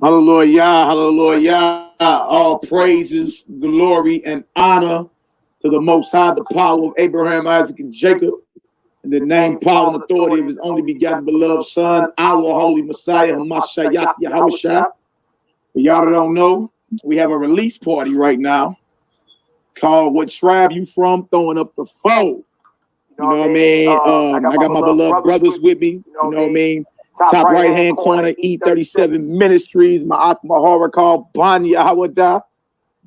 Hallelujah, hallelujah. All praises, glory, and honor to the Most High, the power of Abraham, Isaac, and Jacob, in the name, power, and authority of his only begotten beloved Son, our holy Messiah, Hamashiach Yahushua. For y'all that don't know, we have a release party right now called What Tribe You From? Throwing Up the Foe. You know what I mean? I got my beloved brothers with me. You know what I mean? Top right-hand corner, E37 Ministries. My horror called Ban Yahawada,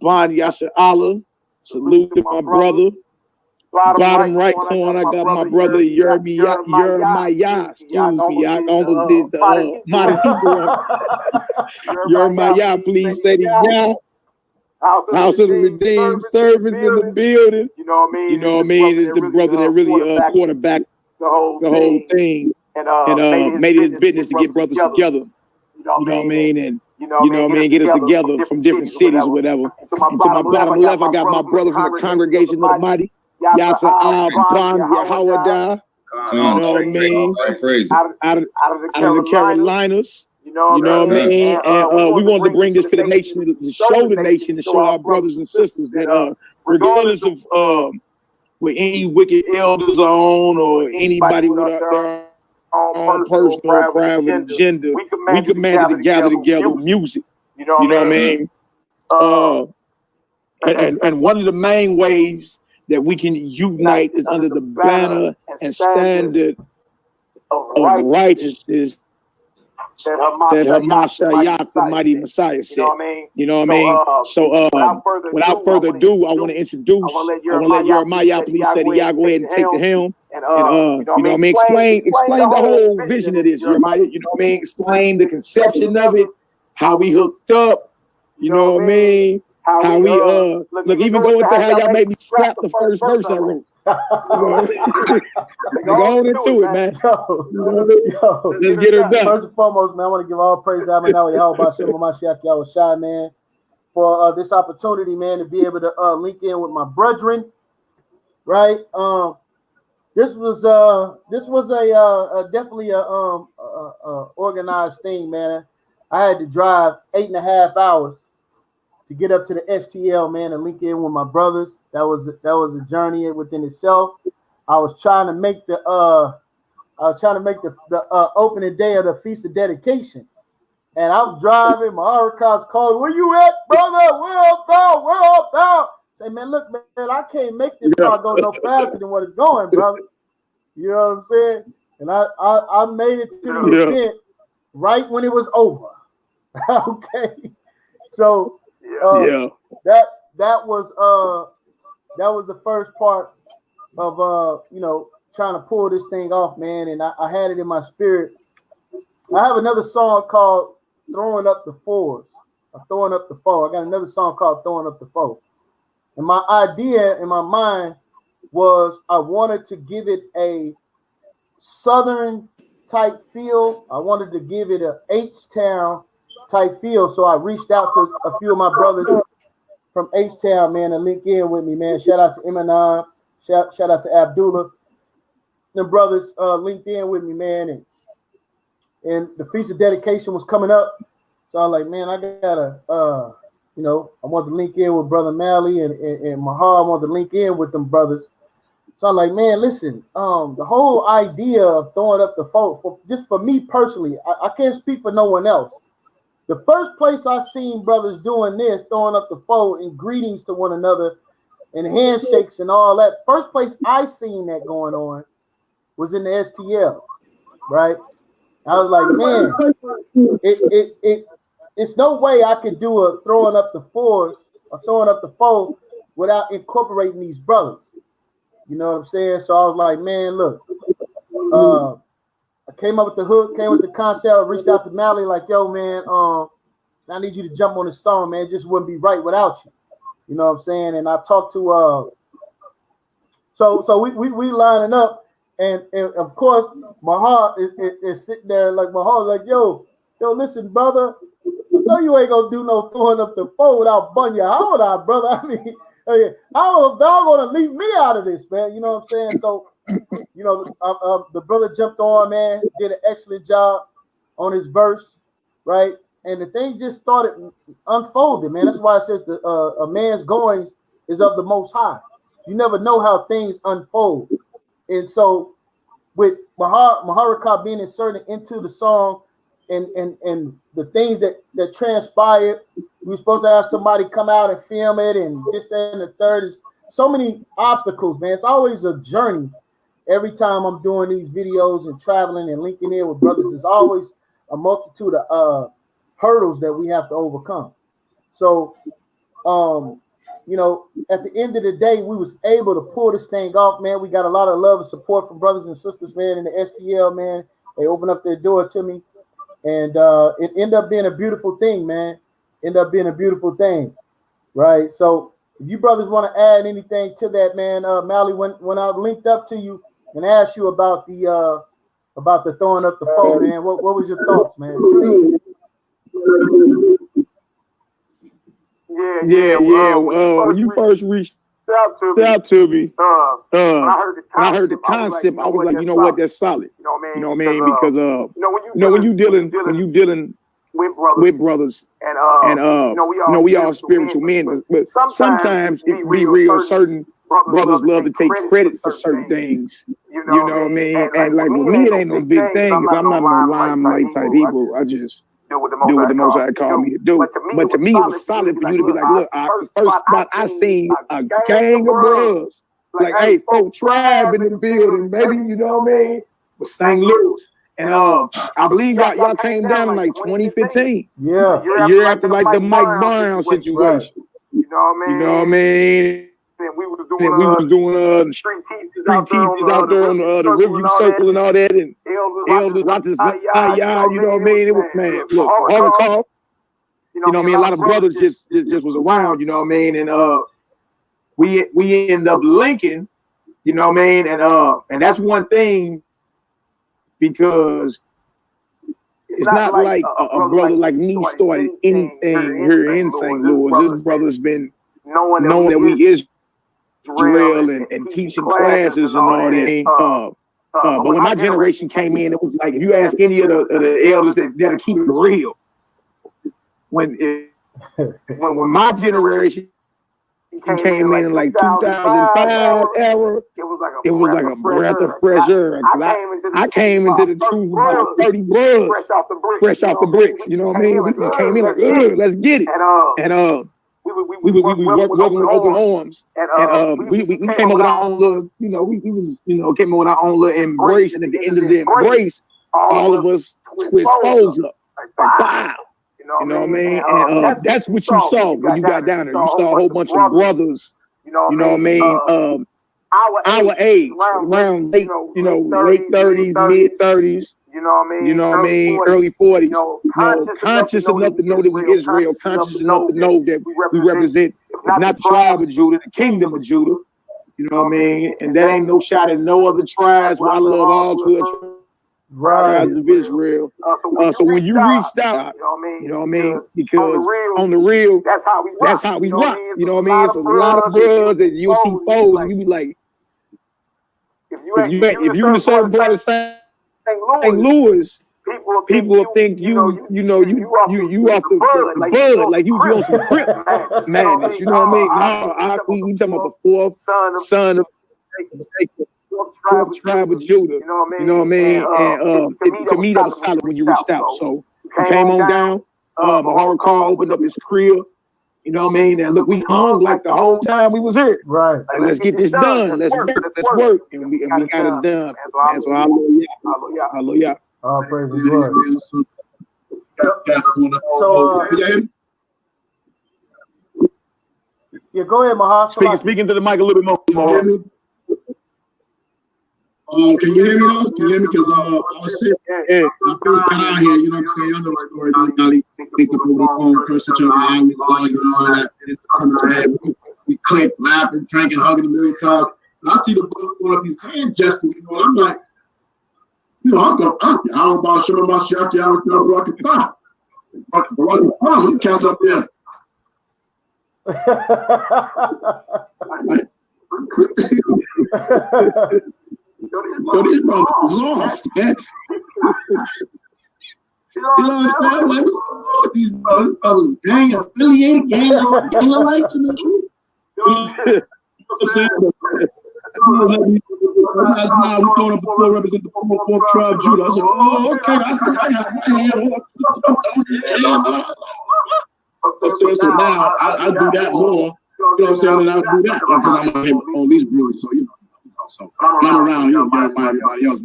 Ban Yasha Allah. Salute to my brother. Bottom right corner, I got my brother Jeremiah. Excuse me, I almost did the Jeremiah, please say the Yah. House of the Redeemed, servants in the building. You know what I mean? You know what I mean? It's the brother that really quarterback the whole thing. And made it his business to get brothers together. You know what I mean? And you know what I mean? Get us together from different cities or whatever. And to my bottom left, I got my brother from the congregation of the mighty. Yasa Ban Yahawada. You know what I mean? Out of the Carolinas. You know what I mean? And we wanted to bring this to the nation, to show the nation, to show our brothers and sisters that regardless of with any wicked elders on or anybody with their own personal private agenda, we commanded to gather together music. You know what I mean? And one of the main ways that we can unite is under the banner and standard of righteousness that Hamashiach, the mighty Messiah, said. You know what I mean? So without further ado, I want to introduce. I want to let Jeremiah please say the Yah, go ahead and take the helm. And you know what I mean? Explain the whole vision of this, Jeremiah. You know what I mean? Explain the conception of it, how we hooked up. You know what I mean? How we look, even go into how y'all made me scrap the first verse I wrote. Go on into it, man. Let's get her done. First and foremost, man, I want to give all praise to Mashiach Yahushua, man, for this opportunity, man, to be able to link in with my brethren. Right? This was a definitely a organized thing, man. I had to drive 8.5 hours to get up to the STL, man, and link in with my brothers. That was a journey within itself. I was trying to make the opening day of the Feast of Dedication, and I'm driving. My Archives calling, "Where you at, brother? Where about?" Say, man, look, man, I can't make this car go no faster than what it's going, brother. You know what I'm saying? And I made it to the event right when it was over. Okay, so. That was the first part of trying to pull this thing off, man, and I had it in my spirit. I have another song called Throwing Up the Fours, or Throwing Up the Foe. I got another song called Throwing Up the Foe. And my idea in my mind was I wanted to give it a southern type feel. I wanted to give it a H-Town type feel. So I reached out to a few of my brothers from H-Town, man, and link in with me, man. Shout out to Emanon, shout out to Abdullah. Them brothers linked in with me, man, and the Feast of Dedication was coming up. So I was like, man, I gotta I want to link in with Brother Mally and Mahar. I want to link in with them brothers. So I'm like, man, listen, the whole idea of throwing up the foe, just for me personally, I can't speak for no one else. The first place I seen brothers doing this, throwing up the foe and greetings to one another and handshakes and all that, first place I seen that going on was in the STL, right? I was like, man, it's no way I could do a throwing up the fours or throwing up the foe without incorporating these brothers. You know what I'm saying? So I was like, man, look, I came up with the hook, came with the concept, reached out to Mally like, yo, man, I need you to jump on this song, man. It just wouldn't be right without you. You know what I'm saying? And I talked to so we lining up, and of course Mahar is sitting there like like, yo, listen, brother, I know you ain't gonna do no throwing up the foe without Bunya. How old are, brother? I mean, Hey, I don't know if y'all gonna leave me out of this, man. You know what I'm saying? So, you know, the brother jumped on, man, did an excellent job on his verse, right? And the thing just started unfolding, man. That's why it says a man's goings is of the Most High. You never know how things unfold. And so with Maharakah being inserted into the song and the things that transpired, we were supposed to have somebody come out and film it and this, that, and the third. Is so many obstacles, man. It's always a journey. Every time I'm doing these videos and traveling and linking in with brothers, there's always a multitude of hurdles that we have to overcome. So, you know, at the end of the day, we was able to pull this thing off, man. We got a lot of love and support from brothers and sisters, man, in the STL, man. They opened up their door to me, and it ended up being a beautiful thing, man. Ended up being a beautiful thing, right? So if you brothers want to add anything to that, man, Mally, when I linked up to you and asked you about the throwing up the phone, man, what was your thoughts, man? Yeah. When you first reached out to me, when I heard the concept, I was like, you know what, that's solid. You know what I mean? Because when you dealing with brothers, and we all spiritual men, but sometimes it be real. Certain brothers love to take credit for certain things. You know what I mean? And like with me, it ain't no big thing because I'm not no limelight type Hebrew. I just do what the Most High called me to do. But to me, it was solid for you to be like, look, the first spot I seen a gang of bros, like, hey, folk tribe in the building, baby, you know what I mean? Was St. Louis. And I believe y'all came down in like 2015. Yeah. A year after like the Mike Brown situation. Right. You know what I mean? And we was doing street teachers out there on the Riverview Circle and all that, and elders out this you know what I mean? It was, man, look, Holocaust, you know what I mean? A lot of brothers just was around, you know what I mean? And we end up linking, you know what I mean? And that's one thing, because it's not like a brother like me started anything here in St. Louis. This brother's been knowing that we Israel and teaching classes and all that. But when my generation came in, it was like, if you ask any of the elders that'll keep it real, when my generation came in like 2005 era, it was like a breath of fresh air. I came into the truth about 30 brothers fresh off the bricks. You know what I mean? We just came in like, let's get it. And we worked with open arms, and we came up with our own little, you know, we was, you know, came up with our own little embrace, and at the end of the embrace, all of us twist foes up, like, wow. You know what I mean? And that's what you saw when you got down there. You saw a whole bunch of brothers, you know what I mean? Our age, around late 30s, mid 30s. You know what I mean? Early 40s. You know, conscious enough to know that we Israel, conscious enough to know that we represent, if not the tribe of Judah, the kingdom of Judah. You know what I mean? And that ain't no shot at no other tribes. Well, I love all 12 tribes of Israel. So when you reached out, you know what I mean? Because on the real, that's how we rock. You know what I mean? It's a lot of brothers, and you'll see foes, and you be like, if you the certain brother St. Louis, people will think you off the bud, like you on some grip madness. You know what I mean? We talking about the fourth son of Jacob, fourth tribe of Judah. You know what I mean? And to me, that was solid when you reached out. So you came on down. Maharakah opened up his crib. You know what I mean? And look, we hung like the whole time we was here. Right. Like, let's get this done. Let's work. And we got it done. And so hallelujah. All praise the Lord. So, yeah, go ahead, Mahar. Speaking to the mic a little bit more. Can you hear me though? Can you hear me? Because I was sick. I got out here, you know what I'm saying? I know the story. Dolly picked up over the phone, cursed each other out, we argued and all that. We clicked, laughing, drinking, hugging a million times. And I see the brother doing up these hand gestures, you know, and I'm like, you know, I'm going, I don't about showing about shit. I was going to rock the top. Rock the top. He counts up there. Yo, these brothers off, man. You know what I'm saying? Like, what's going on with these brothers? Gang affiliated, gang lights in the truth. You know what I'm saying? Now we're going up to represent the 4th tribe Judah. I said, oh, okay, so now I do that more. You know what I'm saying? And I'll do that because I'm gonna have all these brewers. So so I'm around, Jeremiah, everybody else.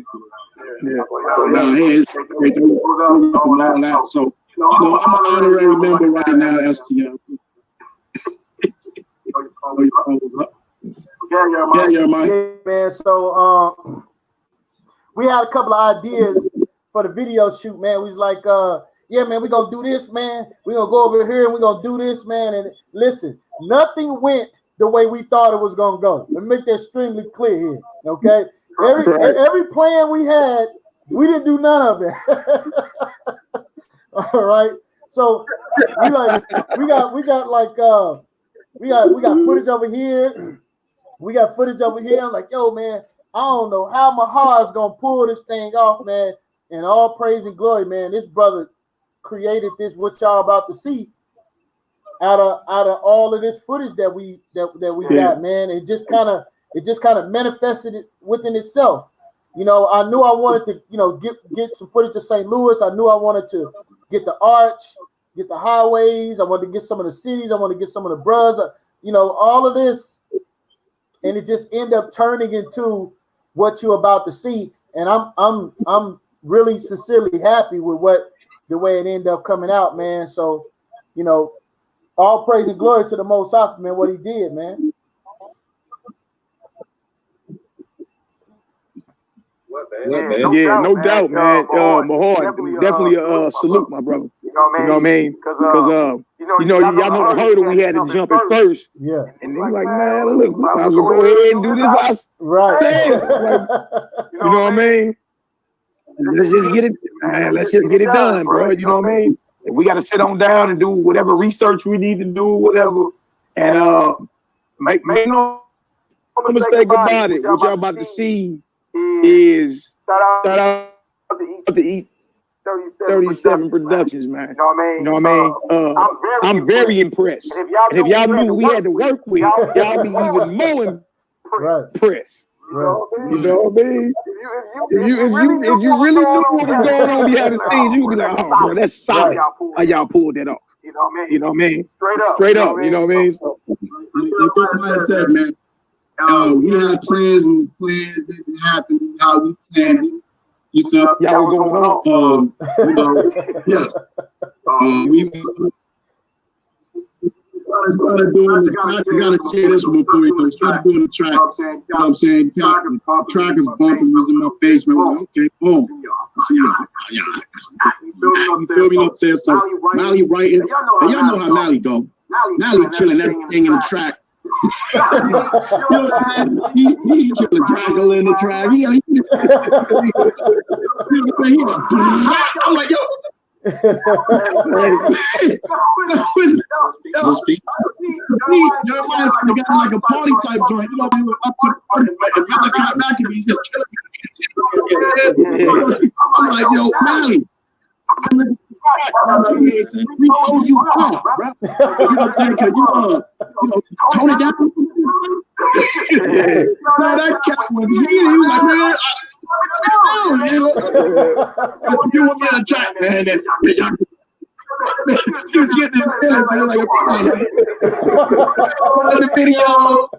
Around here, all that. So I'm an honorary member right now at STL. Yeah, man. So we had a couple of ideas for the video shoot, man. We was like, yeah, man, we're gonna do this, man. We're gonna go over here and we're gonna do this, man. And listen, nothing went the way we thought it was gonna go. Let me make that extremely clear here. Okay. Every plan we had, we didn't do none of it. All right. So we got footage over here. We got footage over here. I'm like, yo, man, I don't know how Mahar's gonna pull this thing off, man. And all praise and glory, man. This brother created this, what y'all about to see, out of all of this footage that we got, man. It just kind of manifested it within itself. You know, I knew I wanted to, you know, get some footage of St. Louis. I knew I wanted to get the arch, get the highways. I wanted to get some of the cities. I wanted to get some of the bros. You know, all of this. And it just ended up turning into what you're about to see. And I'm really sincerely happy with the way it ended up coming out, man. So, you know, all praise and glory to the Most High, man, what he did, man. Yeah, no doubt, man. Mahar, definitely a salute, my brother. You know what I mean? Because y'all know the hurdle we had to jump at first. Yeah. And then you're like, man, look, I was gonna go ahead and do this. Right. You know what I mean? Let's just get it, man. Let's just get it done, bro. You know what I mean? And we got to sit on down and do whatever research we need to do, whatever, and make no mistake about it. What y'all about to see is shout out to E37 Productions, man. You know what I mean? I'm very impressed. And if y'all knew who we had to work with, y'all be even more impressed. Right. You know what I mean? If you really knew what was going on behind the scenes, you would be like, oh, bro, that's solid. How y'all pulled that off? You know what I mean? Straight up. You know what I mean? So, like I said, man, we had plans and plans didn't happen how we planned. You know, y'all was going on. We started doing the track. We gotta share this one before we go. Started doing the track. You know what I'm saying? Trackers bumpers was in my face, man. Like, okay, boom. You feel me? Upstairs. So Mally writing. And y'all know how Mally go. Mally killing everything in the track. You know what I'm saying? He killing Dracula in the track. I'm like, yo. Jeremiah got like a party type joint, you know what I mean? Up to back and he's just killing. I'm like, yo, Mally, we owe you up, bro. You know what I'm saying? Can you tone it down? No, that cat was he was like, man. You want me to track, man? He was getting it feeling, man, like a video.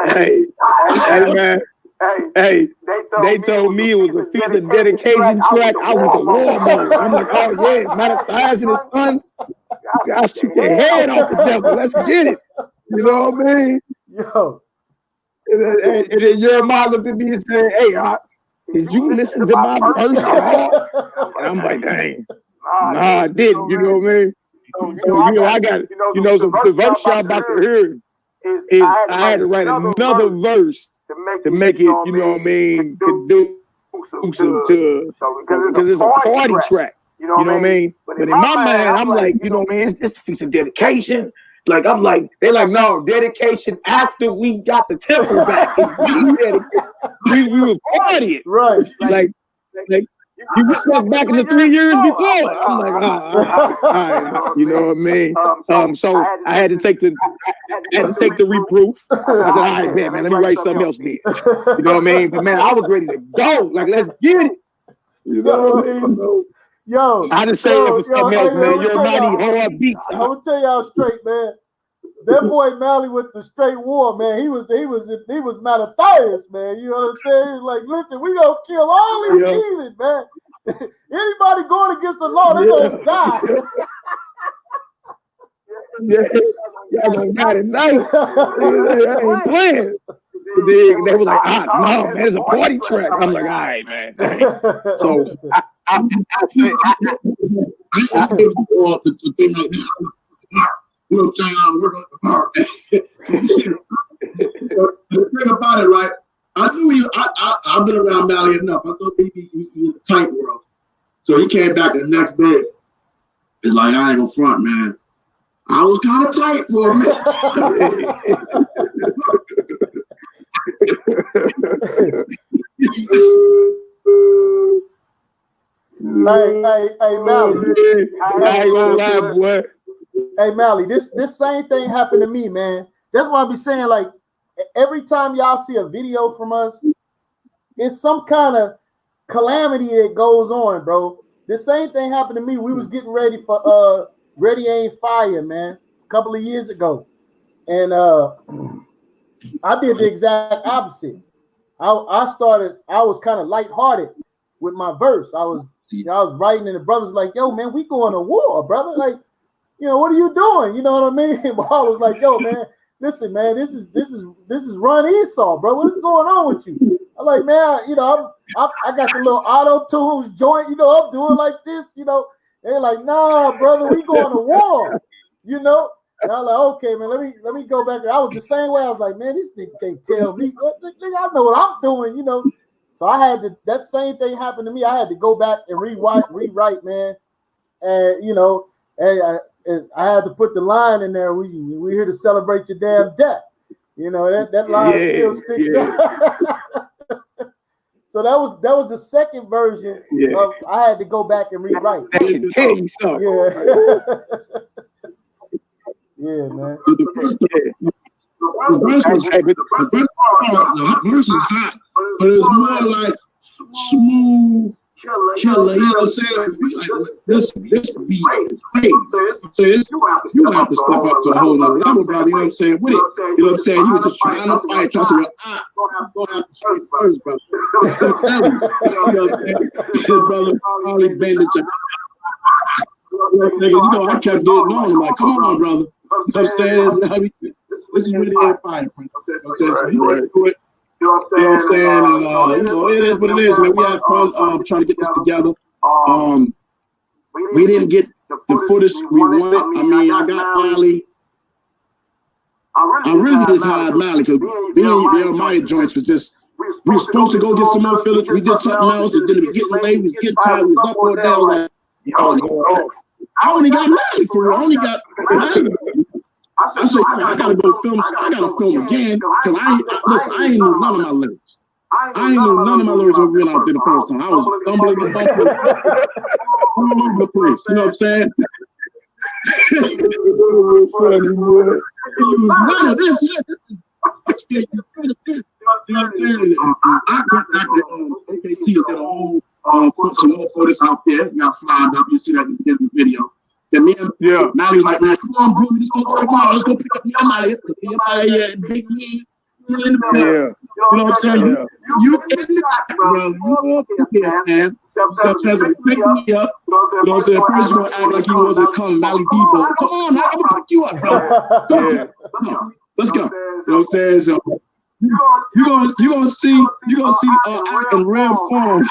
Hey, man. Hey, they told me it was a feast of dedication track. I went to war mode. I'm like, oh yeah, Mattathias and his sons. I'll shoot their head off the devil. Let's get it. You know what I mean? Yo. And then Jeremiah looked at me and said, hey, did you listen to my verse at all? And I'm like, dang. Nah, I didn't. You know what I mean? So, I got, so the verse y'all about to hear is I had to write another verse to make it, you know what I mean, conducive to, because it's a party track. You know what I mean? But in my mind, I'm like, you know what I mean? It's the Feast of Dedication. Like, I'm like, they're like, no, dedication after we got the temple back. we were partying. Right. Like you were stuck back in the 3 years before. I'm like, all right, you know what I mean? So I had to take the reproof. I said, all right, man, let me write something else there. You know what I mean? But man, I was ready to go. Like, let's get it. You know what I mean? Yo, I didn't say it for something else, man. You're mighty hard beats. I'm gonna tell y'all straight, man. That boy Mally with the straight war, man. He was Mattathias, man. You know what I'm saying? He was like, listen, we gonna kill all these heathen, man. Anybody going against the law, they gonna die. Y'all gonna die tonight. I ain't playing. They were like, no, man, it's a party track. I'm like, all right, man. So I said, the thing like this. You know what I'm saying? I'm working on the power. The thing about it, right? I knew I've been around Mally enough. I thought maybe he in the tight world. So he came back the next day. It's like, I ain't gonna front, man. I was kind of tight for a minute. Hey, Mally. I ain't gonna lie, boy. Hey, Mally, this same thing happened to me, man. That's why I be saying, like, every time y'all see a video from us, it's some kind of calamity that goes on, bro. The same thing happened to me. We was getting ready for Ready Aim Fire, man, a couple of years ago. And I did the exact opposite. I was kind of lighthearted with my verse. I was writing, and the brothers like, yo, man, we going to war, brother. Like, you know, what are you doing? You know what I mean? But I was like, yo, man, listen, man, this is Run Esau, bro. What's going on with you? I'm like, man, you know, I got the little auto tunes joint, you know, I'm doing like this, you know. They're like, nah, brother, we going to war, you know. And I'm like, okay, man, let me go back. I was the same way. I was like, man, this nigga can't tell me. Nigga, I know what I'm doing, you know. So I had to. That same thing happened to me. I had to go back and rewrite, man. And you know, I had to put the line in there. We here to celebrate your damn death. You know, that line still sticks out. So that was the second version of I had to go back and rewrite. That should tell you something. Yeah, man. The verse is hot, but it's more like smooth killer. You know what I'm saying? Like this beat is crazy. So you have to step up to a whole other level, brother. You know what I'm saying? With it, you know what I'm saying? You was just trying to fight, trying to say, don't have to change first, brother. Brother, probably bandits. You know, I kept getting on. I'm like, come on, brother. You know what I'm saying? This is really fire. You know what I'm saying? So you know it. You know what I'm saying? You know, it is what it is, man. We had fun trying to get this together. We didn't get the footage we wanted. I mean, I got Mally. I really just hired Mally because being my joints was just, we were supposed to go get some more footage. We did something else, and then it was getting late. We was getting tired. We was up or down. Like, I only got Mally for real. I only got Mally. I said, I gotta go film. I gotta film again because I ain't know none of my lyrics. I ain't know none of my lyrics were real out there the first time. I was stumbling and bumping all over the place. You know what I'm saying? None of this. You know what I'm saying? I got back to OKC to get a whole put some more footage out there. Got flyed up. You see that in the video. And me and Mally was like, man, come on, bro, we just gonna go tomorrow. Let's go pick up Nehemiah. Nehemiah, big me. You know what I'm saying? You in the chat, bro. You up there, man. Sometimes he pick me up. You know what I'm saying? First, you're gonna act like he wasn't coming. Mally Debo. Come on, I'm gonna pick you up, bro. Come on. Let's go. You know what I'm saying? So you gonna see Act in real form.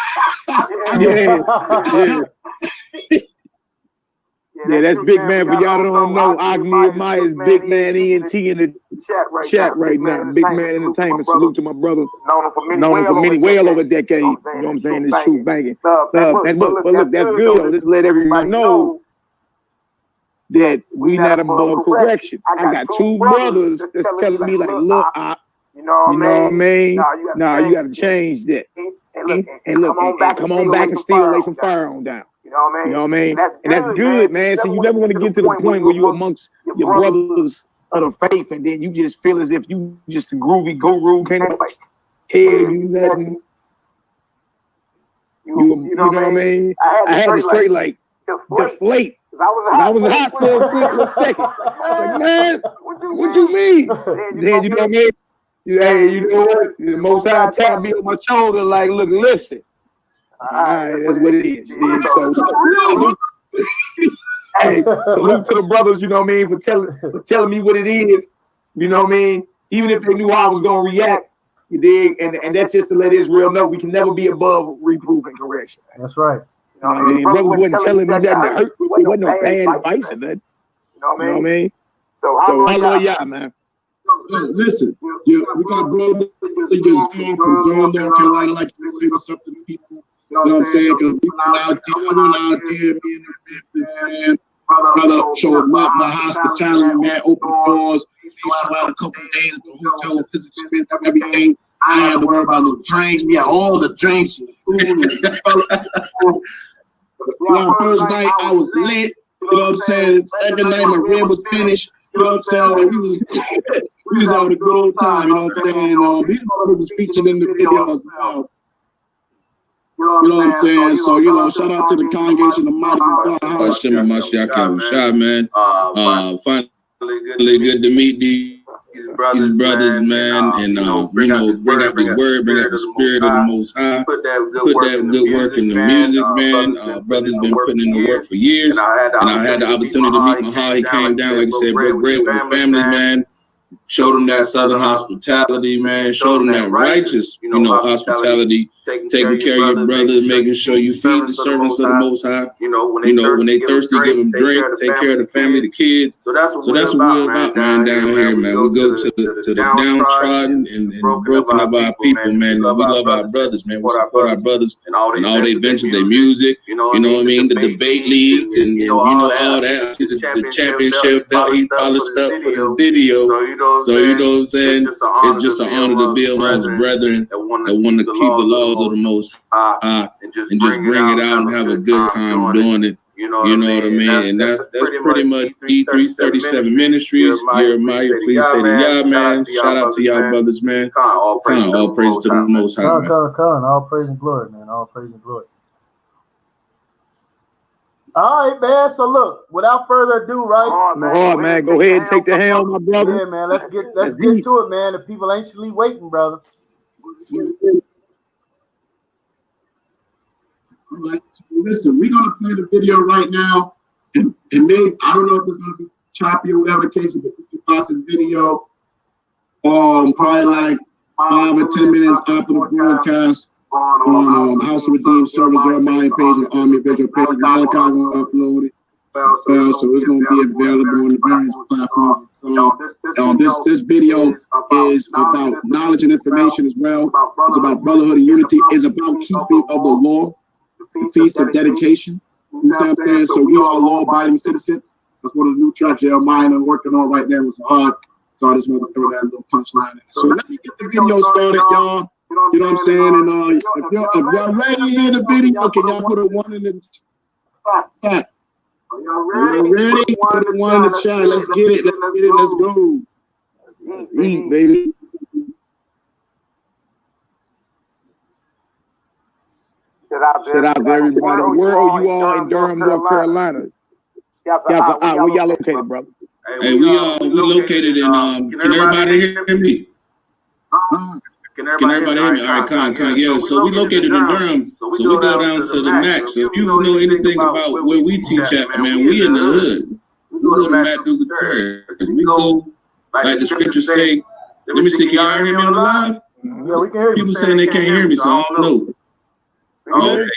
Yeah, that's Big Man. For y'all don't know, Nehemiah is Big Man ENT in the chat right now. Big Man Entertainment. Salute to my brother. Known him for many, well over a decade. You know what I'm saying? This truth banging. And look, that's good though. Just let everybody know that we not above correction. I got two brothers that's telling me like, look, you know what I mean? Nah, you got to change that. And look, come on back and still lay some fire on down. You know what I mean? And that's good, man. So you never want to get to the point where you amongst your brothers of the faith, and then you just feel as if you just a groovy guru, can't hear you nothing. You know what I mean? I had to straight like deflate. I was hot for a second. Like, man, what you mean? Then you know what I mean? Hey, you know what? The Most High tapped me on my shoulder, like, look, listen. All right, that's what it is. Hey, salute to the brothers, you know what I mean, for telling me what it is. You know what I mean? Even if they knew how I was gonna react, you dig? And that's just to let Israel know we can never be above reproof and correction. That's right. You know what I mean? Brothers wasn't telling me nothing to hurt. It wasn't no bad advice or nothing. You know what I mean? So I love y'all, man. Listen, we got brothers that just come from Durham, North Carolina, like to say something to people. You know what I'm saying? Because people out there, me and the Memphis, man. Brother showed up, my hospitality, man, open doors. He showed out a couple of days, the hotel and his expense and everything. I had to worry about the drinks. We had all the drinks and food. And first night, I was lit. You know what I'm saying? Second night, my rib was finished. You know what I'm saying? Like, we was having a good old time. You know what I'm saying? These brothers was featured in the video as well. You know what I'm saying? So, you know, shout out to the congregation of Mighty God. Shimmer Mashiach Shah, man. Finally good to meet these brothers, man. And, you know, bring out His word, bring out the spirit of the Most High. Put that good work in the music, man. Brothers been putting in the work for years. And I had the opportunity to meet Mahal. He came down, like I said, broke bread with the family, man. Showed them that Southern hospitality, man. Showed them that righteous, you know, hospitality, taking care of your brothers, making sure you feed the servants of the Most High. You know, when they thirsty, give them drink, take care of the family, the kids. So that's what we're about, man, down here, man. We go to the downtrodden and broken of our people, man. We love our brothers, man. We support our brothers and all their ventures, their music. You know what I mean? The debate leagues and you know all that. The championship belt he polished up for the video. So you know what I'm saying? It's just an honor to be amongst brethren that want to keep the laws of the Most High and just bring it out and have a good time doing it. You know what I mean? And that's pretty much E337 Ministries. Jeremiah, please say to y'all, man. Shout out to y'all brothers, man. All praise to the Most High. All praise and glory, man. All praise and glory. All right, man. So look, without further ado, right? All right, man. Go ahead and take the helm, my brother. Yeah, man. Let's get to it, man. The people anxiously waiting, brother. All right. So listen, we're gonna play the video right now, and maybe I don't know if it's gonna be choppy or whatever the case is, but we can watch the video. Probably like 5 or 10 minutes after the broadcast. On House of Redeemed Service, Jeremiah page and Army Visual page. Malachi will upload it. So it's going to be available on the various platforms. This video is about knowledge and information as well. It's about brotherhood and unity. It's about keeping of the law, the feast of dedication. You know what I'm saying? So we are law-abiding citizens. That's one of the new tracks Jeremiah and I'm working on right now. It's hard. So I just want to throw that little punchline in. So let me get the video started, y'all. You know what I'm saying? And if y'all ready to hear the video, can y'all put a 1 in the chat? Are y'all ready? Put a 1 in the chat. Let's get it. Let's go. Eat, baby. Shout out to everybody. Where are you all in Durham, North Carolina? Where y'all located, brother? Hey, we located in can everybody hear me? Can everybody hear me? All right, con. Yeah, so we located in Durham. So we go down to the MAC. So if you know anything about where we teach at, man, we in the hood. We go to Matt Dugateur. We go, like the scriptures say, let me see, can y'all hear me on the live? Yeah, we can hear you. People saying they can't hear me, so I don't know. Okay.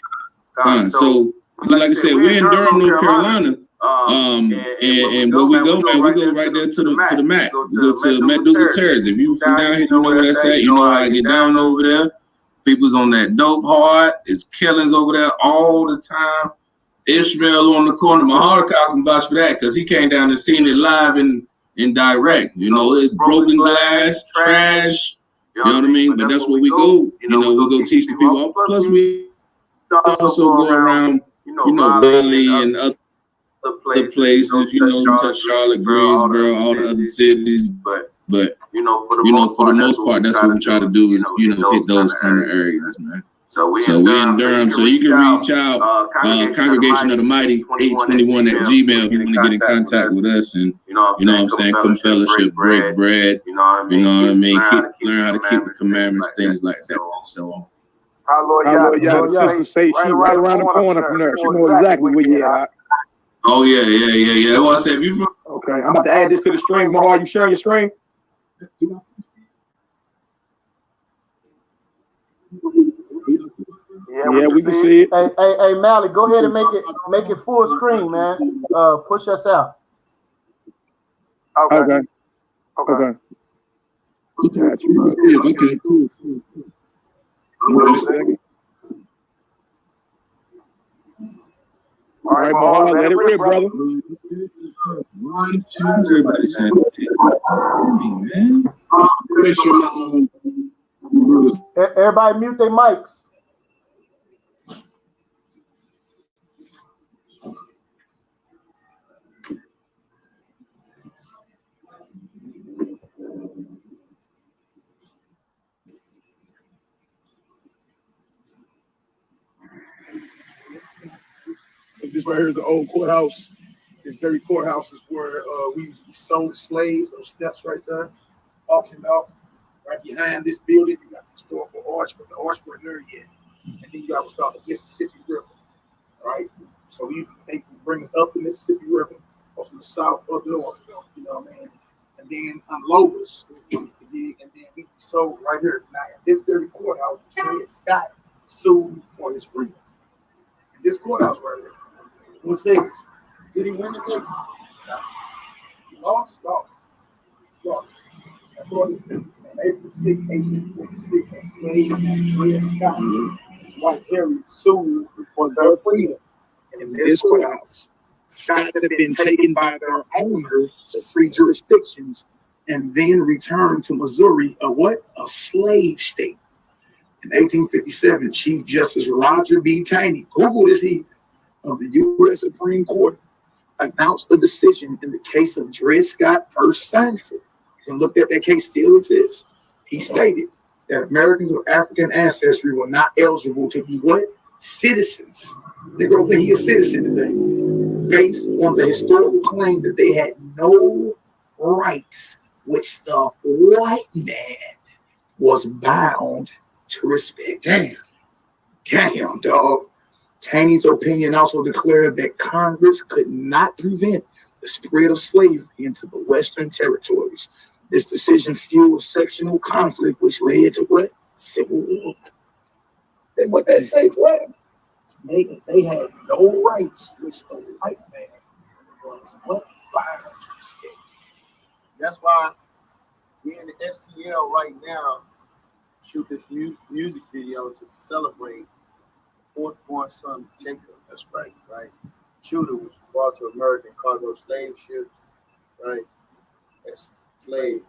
So, like I said, we're in Durham, North Carolina. And where we go, man, we go right there to the Mac. We go to McDougal Terrace. If you from down here, you know where that's at. You know how I get down over there. People's on that dope hard. It's killings over there all the time. Ishmael on the corner. Mahara can vouch for that because he came down and seen it live and direct. You know, it's broken glass, trash. You know what I mean? But that's where we go. You know, we go teach the people. Plus, we also go around, Raleigh and other places. You know, we touch Charlotte, Greensboro, all the other cities. But for the most part, that's what we try to do is, hit those kind of areas, man. So we in Durham. So you can reach out, Congregation of the Mighty, 821 at Gmail if you want to get in contact with us. And, what I'm saying, come fellowship, break bread, learn how to keep the commandments, things like that. So Hallelujah. Sister say she right around the corner from there. She knows exactly where you at. Oh, yeah. Well, I said, okay, I'm about to add this to the stream. Mahar, you sharing your screen? Yeah, we can see it. Hey, Mally, go ahead and make it full screen, man. Push us out. Okay. Okay, cool. All right, Mahal, let it rip, brother. Everybody saying, man. Everybody mute their mics. This right here is the old courthouse. This very courthouse is where we sold slaves. Those steps right there, auctioned off. Right behind this building, you got the historical arch, but the arch wasn't there yet. And then you got what's called the Mississippi River. Right? So they can bring us up the Mississippi River, or from the south up north. You know what I mean? And then unload us. And then we sold right here. Now, in this very courthouse, Dred Scott sued for his freedom. In this courthouse right here. What says? Did he win the case? No. He lost. That's what he did. On April 6, 1846, a slave named Dred Scott, his wife Harry, sued for their freedom. And in this courthouse, Scots had been taken by their owner to free jurisdictions and then returned to Missouri, a slave state. In 1857, Chief Justice Roger B. Taney, Google this either, of the U.S. Supreme Court, announced the decision in the case of Dred Scott versus Sanford. You can look at that case, still exists. He stated that Americans of African ancestry were not eligible to be what? Citizens. Negro think he a citizen today, based on the historical claim that they had no rights, which the white man was bound to respect. Damn, dog. Taney's opinion also declared that Congress could not prevent the spread of slavery into the Western territories. This decision fueled sectional conflict, which led to what? Civil War. What they say, what? They had no rights, which the white man was what? Bound to respect. That's why we in the STL right now shoot this music video to celebrate fourth-born son Jacob. That's right. Judah was brought to American cargo slave ships, right? As slaves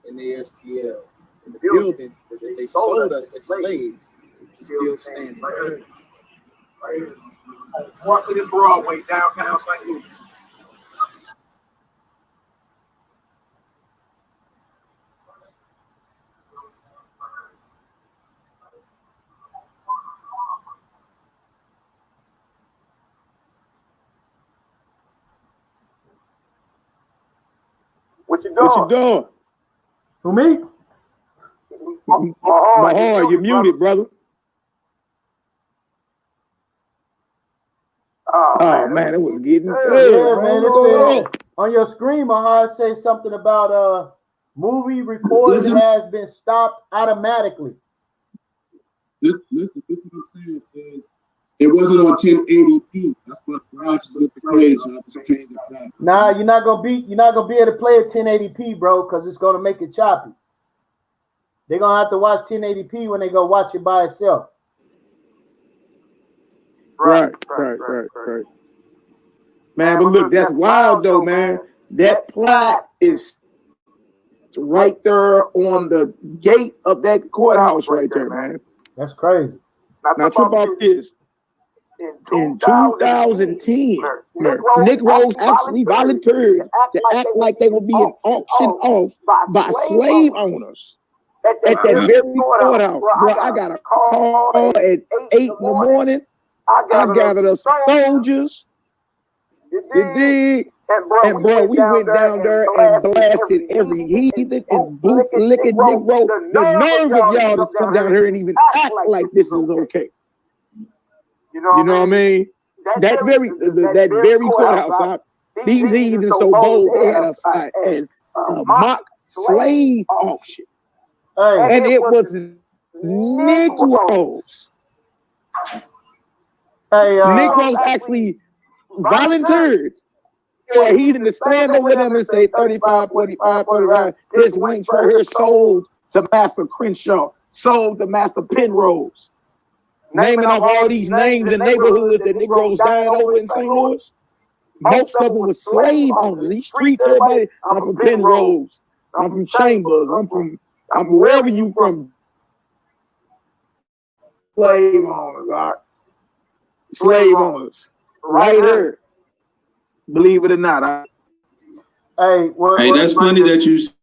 in the STL. In the building that they sold us as slaves, still standing right here. Market and Broadway, downtown St. Louis. What you doing? Who, me? Mahar, you're muted, brother. Oh man, it was getting good. Yeah, man. It said on your screen, Mahar, say something about movie recording has been stopped automatically. Listen, what I'm saying is It wasn't on 1080p. That's what Roush is with the case. So I just changed it back. Nah, you're not gonna be able to play at 1080p, bro, because it's gonna make it choppy. They're gonna have to watch 1080p when they go watch it by itself. Right. Man, but look, that's wild though, man. That plot is right there on the gate of that courthouse right there, man. That's crazy. Now trip off this. In 2010, Negroes actually volunteered to act like they were being auctioned off by slave owners at that very courthouse. Bro, I got a call at 8 in the morning. I gathered us soldiers. And bro, we went down there and blasted every heathen and boot-licking Negro. The nerve of y'all to come down here and even act like this is okay. You know what I mean? That very courthouse, these heathens so bold, they had a mock slave auction. And it was Negroes. Negroes actually volunteered for a heathen to stand over them and say 35, 45, 45. This wench right here sold to Master Crenshaw, sold to Master Penrose. Naming off all these names and neighborhoods that Negroes died over in St. Louis. Most of them were slave owners. These streets, everybody, I'm from Penrose. I'm from Chambers. I'm wherever you from. Slave owners, all right? Slave owners. Right here. Believe it or not. Hey, that's funny that you said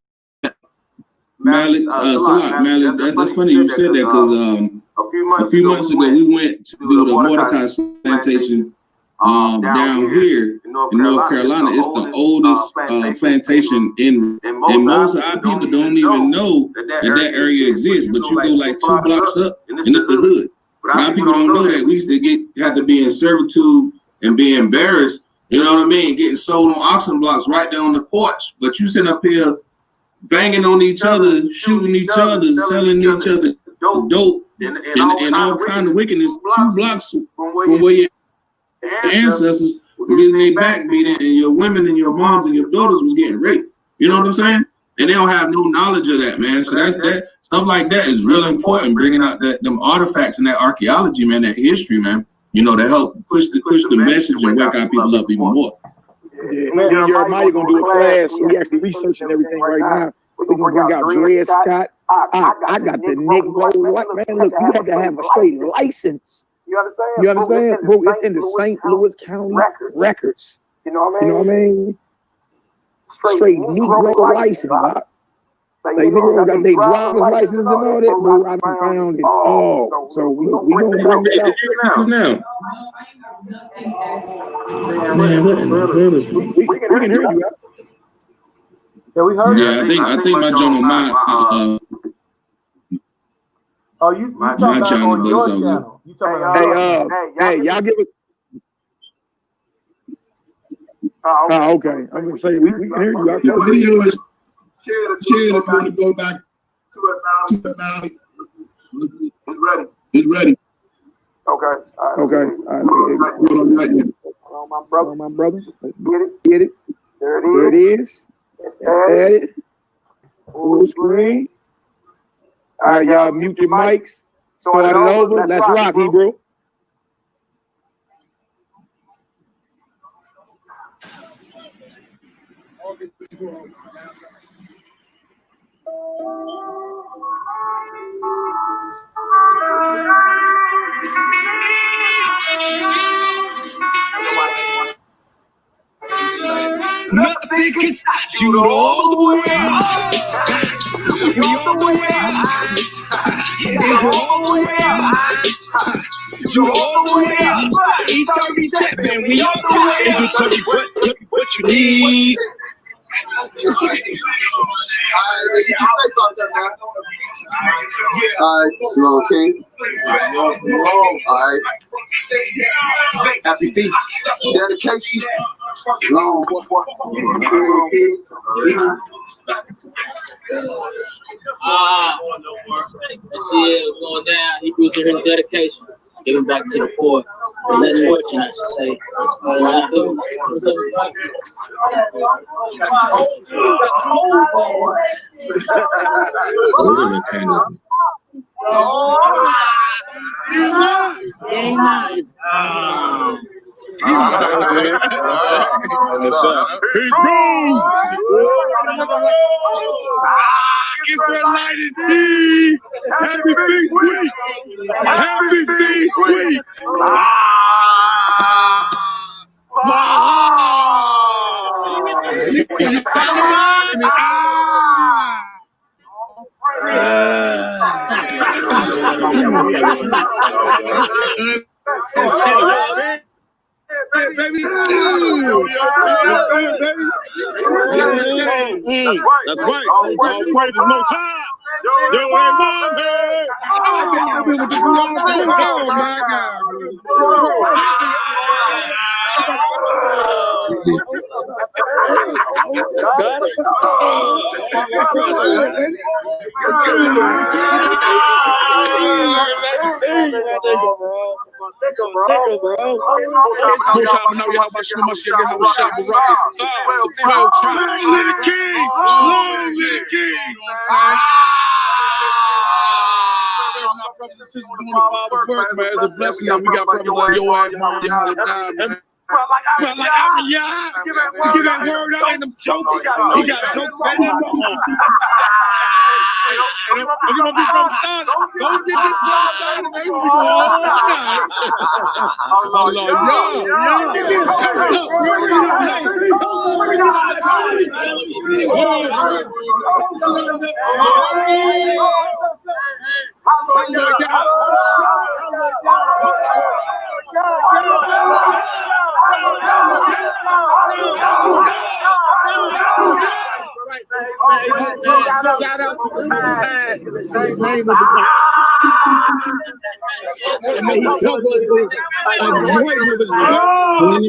Malik, Malik, that's funny you said that because a few months ago we went to the Mordecai plantation down here in North Carolina. It's the oldest plantation and most of our people don't even know that area exists, but you go like 2 blocks up and it's the hood. A lot of people don't know that we used to have to be in servitude and be embarrassed, you know what I mean, getting sold on auction blocks right there on the porch. But you sitting up here banging on each other, shooting each other, selling each other dope and all kind of wickedness 2 blocks from where your ancestors were getting their back beaten and your women and your moms and your daughters was getting raped. You know what I'm saying? And they don't have no knowledge of that, man. So that's that stuff like that is real important, bringing out them artifacts and that archaeology, man, that history, man. You know, to help push the message and wake our people up even more. Yeah, me and Jeremiah gonna do a class. We actually researching everything right now. We're gonna bring out Dred Scott. I got the Negro white man. Look, you have to have a straight license. You understand? Bro, it's in the St. Louis County records. You know what I mean? Straight Negro license. Like Negro got their driver's license and all that, bro. I done found it all. So we gonna bring it out now. Man, what in the hell is we can hear you. Yeah, we heard. Yeah, I think my journal, you talking about on your channel? You talking about? Hey, y'all give it. Oh, okay. I'm gonna say we can hear you. The video is shared if you want to go back to the valley. It's ready. Okay. All right. My brother. Let's get it. There it is. Let's add it. Full screen. All right, y'all mute your mics. Start it over. Let's rock, Hebrew. Nothing can stop you all the way up. You all the way up. It's all the way up. You all the way up. E37, we all the way up. Tell me what you need. You say something, man. All right, slow king. All right. Happy feast. Dedication. Long. That shit going down. He was in his dedication. giving back to the poor, the less fortunate, I should say. Israelited D! Happy Feast Week! Happy Feast Week! Baby, that's right. All praises most high. Yo, hey, mom, hey. Oh my It's a blessing that we got brothers like your ass, but like I'm give that word out and them jokes. He got jokes right now. If you want to be from started, don't get this from started, man. We go all night.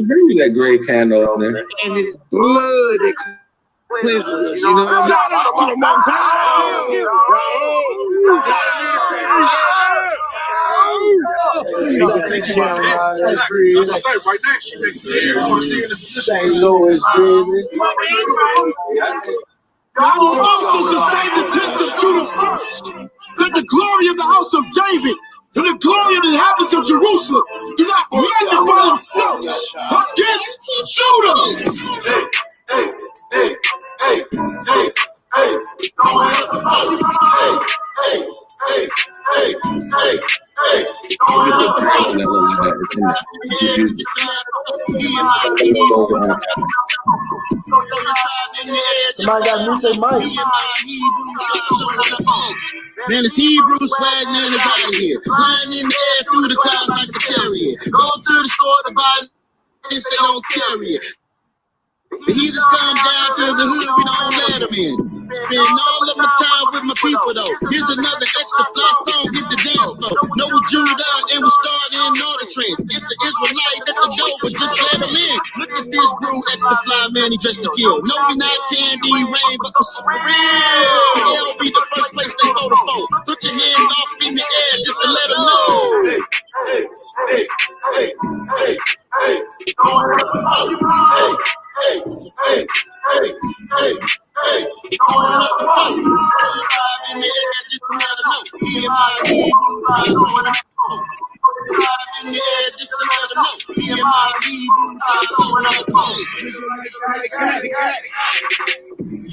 Bring me that great candle on there. And his blood that cleanses us, you know what God will also sustain the tents of Judah first. Let the glory of the house of David and the glory of the inhabitants of Jerusalem do not magnify themselves against Judah. Somebody got me say Mike. Man, this Hebrew swag man is out of here. Flying in the air through the clouds like a chariot. Go to the store to buy this, they don't carry it. The heathens come down to the hood, we don't let them in. Spend all of my time with my people though. Here's another extra fly song, hit the dance floor. Know what Judah and we starting all the trends. It's the Israelite at the door, but just let them in. Look at this brew, extra fly man, he dressed to kill. No, we not Candy Rain, but for real. It'll be the first place they throw the foe. Put your hands off in the air just to let them know.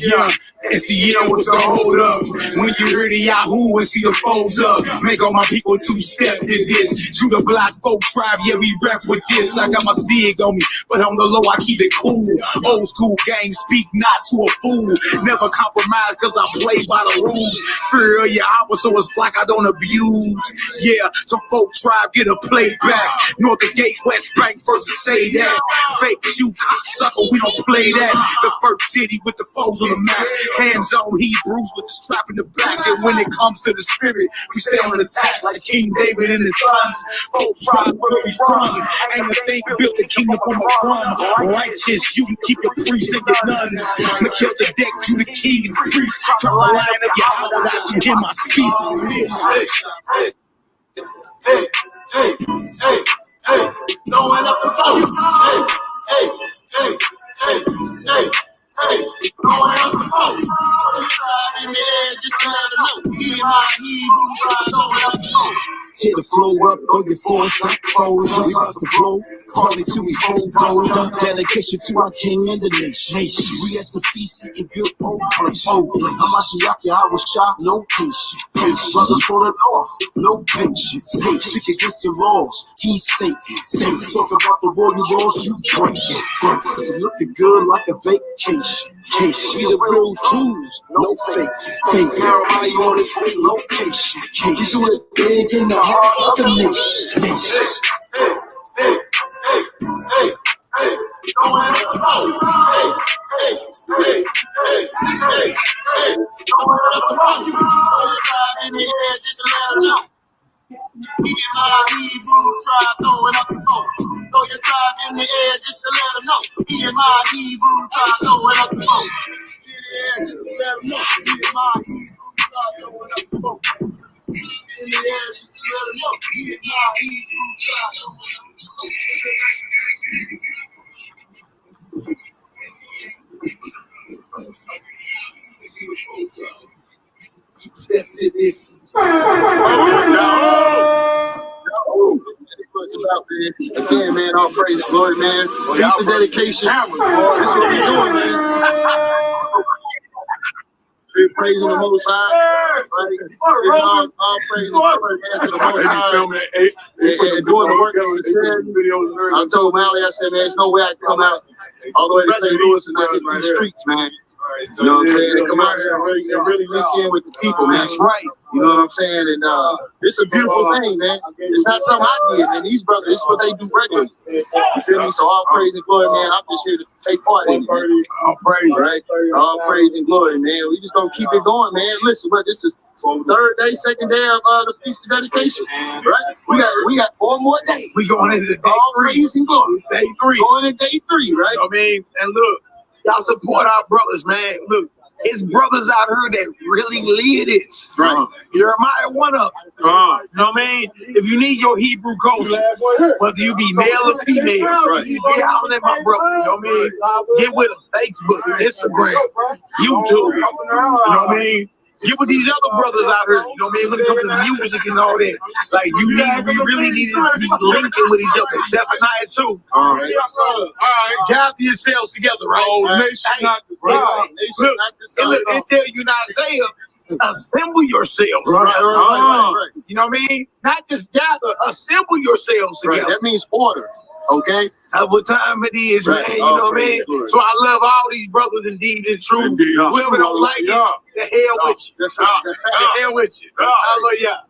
Yeah, it's the year with the hold up. When you hear the Yahoo and see the foes up, make all my people two-step to this. Judah Black folk tribe, yeah, we rap with this. I got my stick on me, but on the low I keep it cool. Old school gang, speak not to a fool. Never compromise cause I play by the rules. Fear of Yahweh, so it's like I don't abuse. Yeah, some folk tribe get a play back. North the gate, West Bank, first to say that. Fake you cocksucker, we don't play that. The first city with the foes on the map. Hands on Hebrews with the strap in the back. And when it comes to the spirit, we stay on attack like King David and his sons. Folk tribe, where we from? Ain't a thing built the kingdom from a crumb. Righteous, you can keep your priests and your nuns. Melchizedek, you the king and priest. From the line of Yahweh, I can hear my speech. hey, hey, hey, hey, throwing up the phone. Hey, hey, hey, hey, hey, hey, throwing up the phone. In the air, just let them know. Me and my Hebrew trying to throw it up the phone. Tear the flow up, throw your force up, fold up, we about to blow. Party till we fold up. Dedication to our king and the nation. We at the feast eating good old place. I'm Ashiaki, I was shot, no patience. Brothers falling off, no patience. Sick against the laws, he's Satan. Talk about the warriors, you drinking. Looking good like a vacation. We the real Jews, no fake. Everybody on this great location. We do it big in the heart of the nation. Hey, hey, hey, hey, hey, throwing up the phone. Hey, hey, hey, hey, hey, throwing up the phone. Throw your tribe in the air just to let them know. Me and my Hebrew tribe throwing up the phone. Throw your tribe in the air just to let them know. Me and my Hebrew tribe throwing up the phone. In the air just to let them know. Me and my Hebrew tribe throwing up the phone. In the air just to let them know. Me and my Hebrew tribe throwing up the phone. Step to this. Again, man, all praise and glory, man. Feast of dedication. This is what we doing, man. We praising the Most High, right? All praise and glory, man, to the Most High. And doing the work that he said. I told Mally, I said, man, there's no way I can come out all the way to St. Louis and not hit these streets, man. You know what I'm saying? Come out here and really link in with the people, man. That's right. You know what I'm saying? And it's a beautiful thing, man. It's not something I did, man. These brothers, this is what they do regularly. You feel me? So all praise and glory, man. I'm just here to take part in it, man. All praise, right? All praise and glory, man. We just gonna keep it going, man. Listen, but this is third day, second day of the feast of dedication, right? We got 4 more days. We going into day all 3. Praise and glory. Day 3. Going into day 3, right? I mean, and look, y'all support our brothers, man. Look, it's brothers out here that really live this. Right. Jeremiah one of them. You know what I mean? If you need your Hebrew culture, whether you be male or female, right, you be out at my brother. You know what I mean? Get with them. Facebook, Instagram, YouTube. You know what I mean? Get with these other brothers out here. You know what I mean? When it comes to the music and all that, like we really need to be linking with each other. Zephaniah too. All right. Gather yourselves together, right? Oh, nation not the look, they tell you in Isaiah, assemble yourselves. Right. You know what I mean? Not just gather, assemble yourselves together. Right. That means order. Okay. What time it is, right, man? You know what I mean? So I love all these brothers indeed and true. Whoever don't like it, the hell with you. That's right. The hell with you. Hallelujah.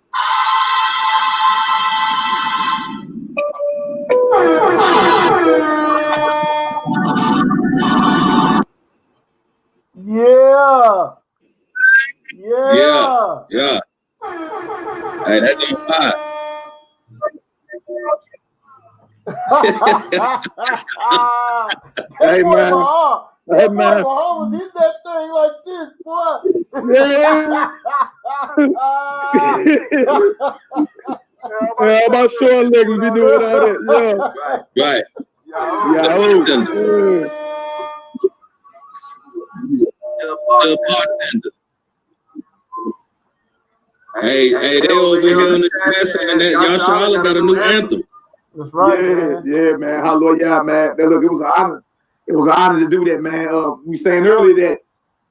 Yeah. Hey, that's on fire. Hey, man. Hey, man. Was hit that thing like this, boy. Yeah, my short legs be doing all that. Yeah. Right. The bartender. Hey, they over here in the chat saying that Yashala got a new anthem. That's right. Yeah, man. Hallelujah, man. Look, it was an honor. It was an honor to do that, man. We saying earlier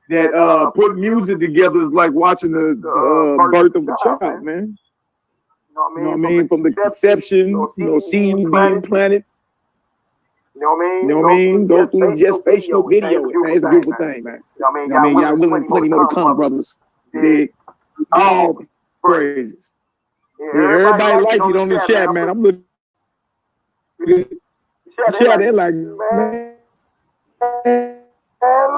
that putting music together is like watching the birth of a child, man. You know what I mean? From the conception, seed being planted. You know what I mean? Go through gestational video, man. It's a beautiful thing, man. You know what I mean? Y'all willing plenty more to come, brothers. Dig. All praises. Yeah, everybody like it on the chat, man. I'm looking. Chat, they're like, man.